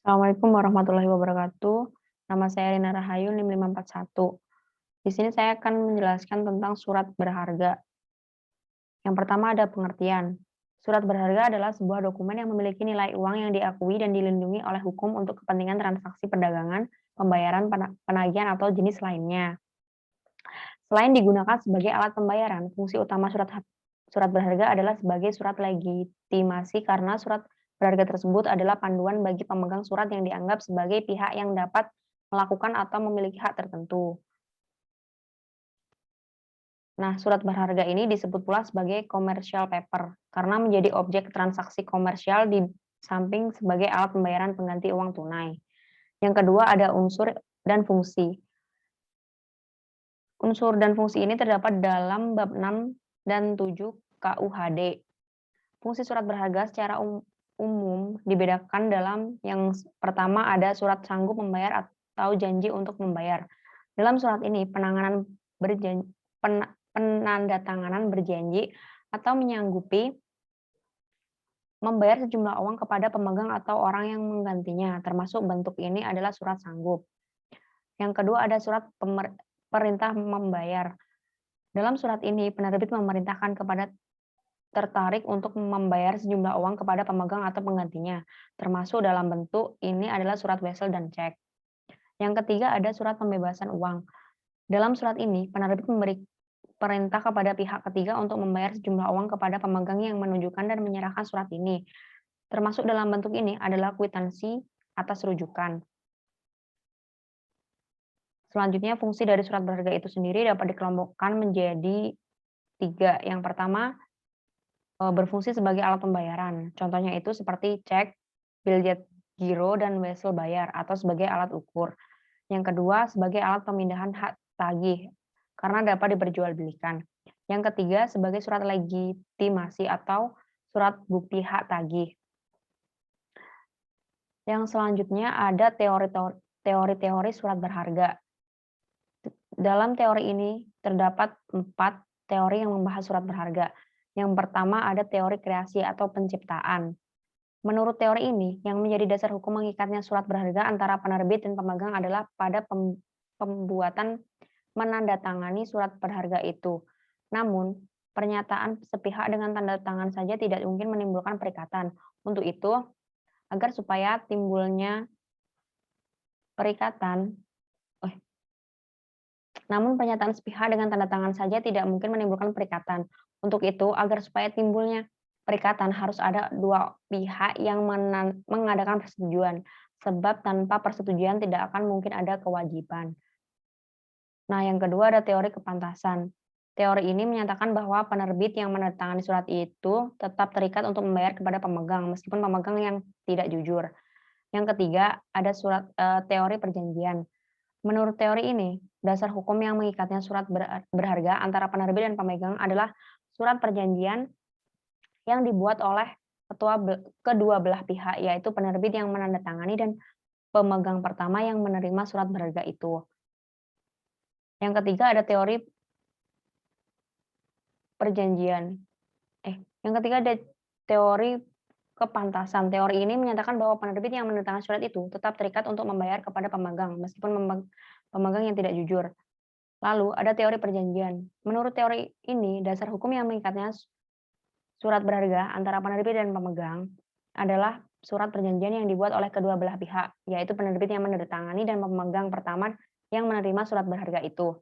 Assalamualaikum warahmatullahi wabarakatuh. Nama saya Rina Rahayu, NIM 541. Di sini saya akan menjelaskan tentang surat berharga. Yang pertama ada pengertian. Surat berharga adalah sebuah dokumen yang memiliki nilai uang yang diakui dan dilindungi oleh hukum untuk kepentingan transaksi perdagangan, pembayaran, penagihan, atau jenis lainnya. Selain digunakan sebagai alat pembayaran, fungsi utama surat berharga adalah sebagai surat legitimasi karena surat berharga tersebut adalah panduan bagi pemegang surat yang dianggap sebagai pihak yang dapat melakukan atau memiliki hak tertentu. Nah, surat berharga ini disebut pula sebagai commercial paper karena menjadi objek transaksi komersial di samping sebagai alat pembayaran pengganti uang tunai. Yang kedua ada unsur dan fungsi. Unsur dan fungsi ini terdapat dalam bab 6 dan 7 KUHD. Fungsi surat berharga secara umum dibedakan dalam yang pertama ada surat sanggup membayar atau janji untuk membayar. Dalam surat ini penandatanganan berjanji atau menyanggupi membayar sejumlah uang kepada pemegang atau orang yang menggantinya, termasuk bentuk ini adalah surat sanggup. Yang kedua ada surat perintah membayar. Dalam surat ini, penerbit memerintahkan kepada tertarik untuk membayar sejumlah uang kepada pemegang atau penggantinya, termasuk dalam bentuk ini adalah surat wesel dan cek. Yang ketiga ada surat pembebasan uang. Dalam surat ini, penerbit memberi perintah kepada pihak ketiga untuk membayar sejumlah uang kepada pemegang yang menunjukkan dan menyerahkan surat ini. Termasuk dalam bentuk ini adalah kwitansi atas rujukan. Selanjutnya, fungsi dari surat berharga itu sendiri dapat dikelompokkan menjadi 3. Yang pertama, berfungsi sebagai alat pembayaran. Contohnya itu seperti cek, biljet giro, dan wesel bayar atau sebagai alat ukur. Yang kedua, sebagai alat pemindahan hak tagih karena dapat diperjualbelikan. Yang ketiga, sebagai surat legitimasi atau surat bukti hak tagih. Yang selanjutnya ada teori-teori surat berharga. Dalam teori ini terdapat 4 teori yang membahas surat berharga. Yang pertama ada teori kreasi atau penciptaan. Menurut teori ini, yang menjadi dasar hukum mengikatnya surat berharga antara penerbit dan pemegang adalah pada pembuatan menandatangani surat berharga itu. Namun, pernyataan sepihak dengan tanda tangan saja tidak mungkin menimbulkan perikatan. Untuk itu, agar supaya timbulnya perikatan, namun pernyataan sepihak dengan tanda tangan saja tidak mungkin menimbulkan perikatan. Untuk itu, agar supaya timbulnya perikatan harus ada dua pihak yang mengadakan persetujuan, sebab tanpa persetujuan tidak akan mungkin ada kewajiban. Nah, yang kedua ada teori kepantasan. Teori ini menyatakan bahwa penerbit yang menandatangani surat itu tetap terikat untuk membayar kepada pemegang, meskipun pemegang yang tidak jujur. Yang ketiga ada teori perjanjian. Menurut teori ini, dasar hukum yang mengikatnya surat berharga antara penerbit dan pemegang adalah surat perjanjian yang dibuat oleh kedua belah pihak, yaitu penerbit yang menandatangani dan pemegang pertama yang menerima surat berharga itu. Yang ketiga ada teori perjanjian. Yang ketiga ada teori kepantasan. Teori ini menyatakan bahwa penerbit yang menandatangani surat itu tetap terikat untuk membayar kepada pemegang, meskipun pemegang yang tidak jujur. Lalu ada teori perjanjian. Menurut teori ini, dasar hukum yang mengikatnya surat berharga antara penerbit dan pemegang adalah surat perjanjian yang dibuat oleh kedua belah pihak, yaitu penerbit yang menandatangani dan pemegang pertama yang menerima surat berharga itu.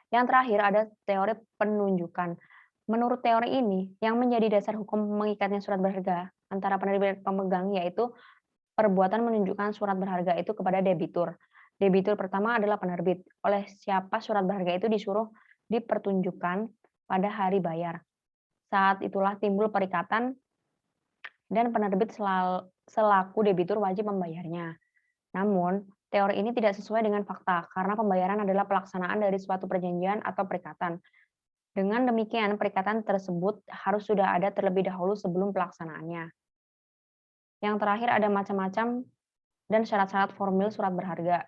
Yang terakhir ada teori penunjukan. Menurut teori ini, yang menjadi dasar hukum mengikatnya surat berharga antara penerbit dan pemegang yaitu perbuatan menunjukkan surat berharga itu kepada debitur. Debitur pertama adalah penerbit, oleh siapa surat berharga itu disuruh dipertunjukkan pada hari bayar. Saat itulah timbul perikatan dan penerbit selaku debitur wajib membayarnya. Namun, teori ini tidak sesuai dengan fakta karena pembayaran adalah pelaksanaan dari suatu perjanjian atau perikatan. Dengan demikian, perikatan tersebut harus sudah ada terlebih dahulu sebelum pelaksanaannya. Yang terakhir ada macam-macam dan syarat-syarat formil surat berharga.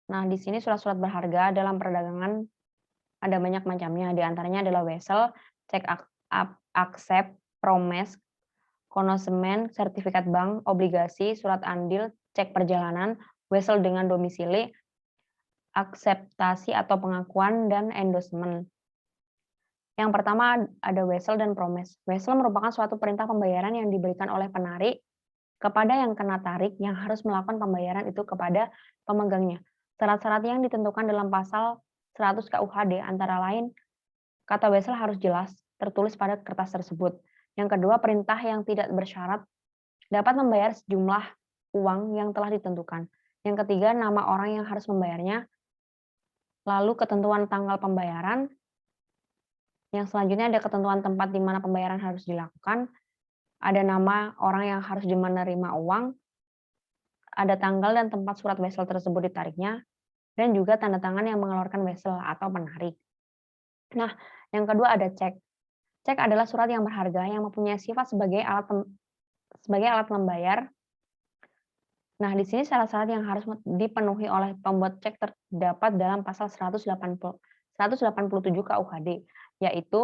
Nah, di sini surat-surat berharga dalam perdagangan ada banyak macamnya. Di antaranya adalah wesel, cek accept, promise, konosemen, sertifikat bank, obligasi, surat andil, cek perjalanan, wesel dengan domisili, akseptasi atau pengakuan, dan endorsement. Yang pertama ada wesel dan promes. Wesel merupakan suatu perintah pembayaran yang diberikan oleh penarik kepada yang kena tarik yang harus melakukan pembayaran itu kepada pemegangnya. Syarat-syarat yang ditentukan dalam pasal 100 KUHD antara lain kata wesel harus jelas tertulis pada kertas tersebut. Yang kedua, perintah yang tidak bersyarat dapat membayar sejumlah uang yang telah ditentukan. Yang ketiga, nama orang yang harus membayarnya. Lalu ketentuan tanggal pembayaran. Yang selanjutnya ada ketentuan tempat di mana pembayaran harus dilakukan. Ada nama orang yang harus menerima uang. Ada tanggal dan tempat surat wesel tersebut ditariknya. Dan juga tanda tangan yang mengeluarkan wesel atau penarik. Nah, yang kedua ada cek. Cek adalah surat yang berharga yang mempunyai sifat sebagai alat membayar. Nah, di sini syarat-syarat yang harus dipenuhi oleh pembuat cek terdapat dalam pasal 187 KUHD, yaitu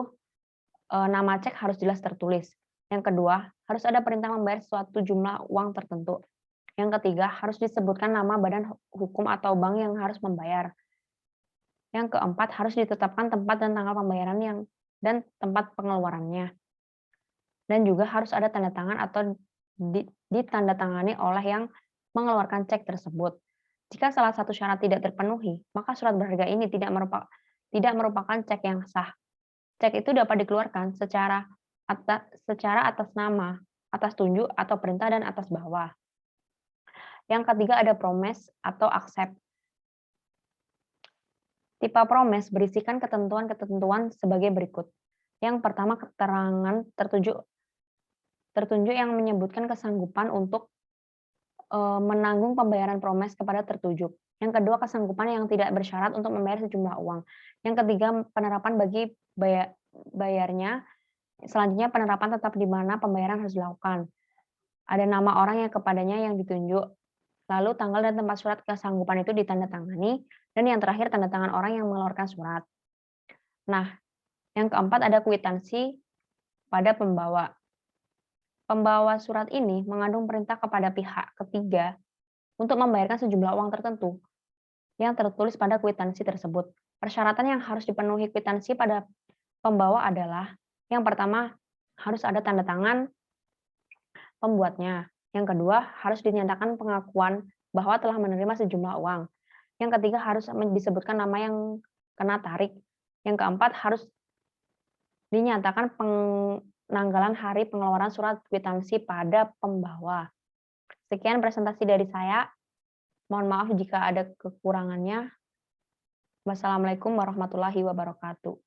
nama cek harus jelas tertulis. Yang kedua, harus ada perintah membayar suatu jumlah uang tertentu. Yang ketiga, harus disebutkan nama badan hukum atau bank yang harus membayar. Yang keempat, harus ditetapkan tempat dan tanggal pembayaran dan tempat pengeluarannya. Dan juga harus ada tanda tangan atau ditandatangani oleh yang mengeluarkan cek tersebut. Jika salah satu syarat tidak terpenuhi, maka surat berharga ini tidak merupakan cek yang sah. Cek itu dapat dikeluarkan secara atas nama, atas tunjuk atau perintah, dan atas bawah. Yang ketiga ada promes atau accept. Tipe promes berisikan ketentuan-ketentuan sebagai berikut. Yang pertama, keterangan tertunjuk yang menyebutkan kesanggupan untuk menanggung pembayaran promes kepada tertujuk. Yang kedua, kesanggupan yang tidak bersyarat untuk membayar sejumlah uang. Yang ketiga, penerapan bagi bayarnya. Selanjutnya, penerapan tetap di mana pembayaran harus dilakukan. Ada nama orang yang kepadanya yang ditunjuk. Lalu tanggal dan tempat surat kesanggupan itu ditandatangani. Dan yang terakhir, tanda tangan orang yang mengeluarkan surat. Nah, yang keempat ada kwitansi pada pembawa. Pembawa surat ini mengandung perintah kepada pihak ketiga untuk membayarkan sejumlah uang tertentu yang tertulis pada kwitansi tersebut. Persyaratan yang harus dipenuhi kwitansi pada pembawa adalah yang pertama, harus ada tanda tangan pembuatnya. Yang kedua, harus dinyatakan pengakuan bahwa telah menerima sejumlah uang. Yang ketiga, harus disebutkan nama yang kena tarik. Yang keempat, harus dinyatakan penanggalan hari pengeluaran surat kwitansi pada pembawa. Sekian presentasi dari saya. Mohon maaf jika ada kekurangannya. Wassalamualaikum warahmatullahi wabarakatuh.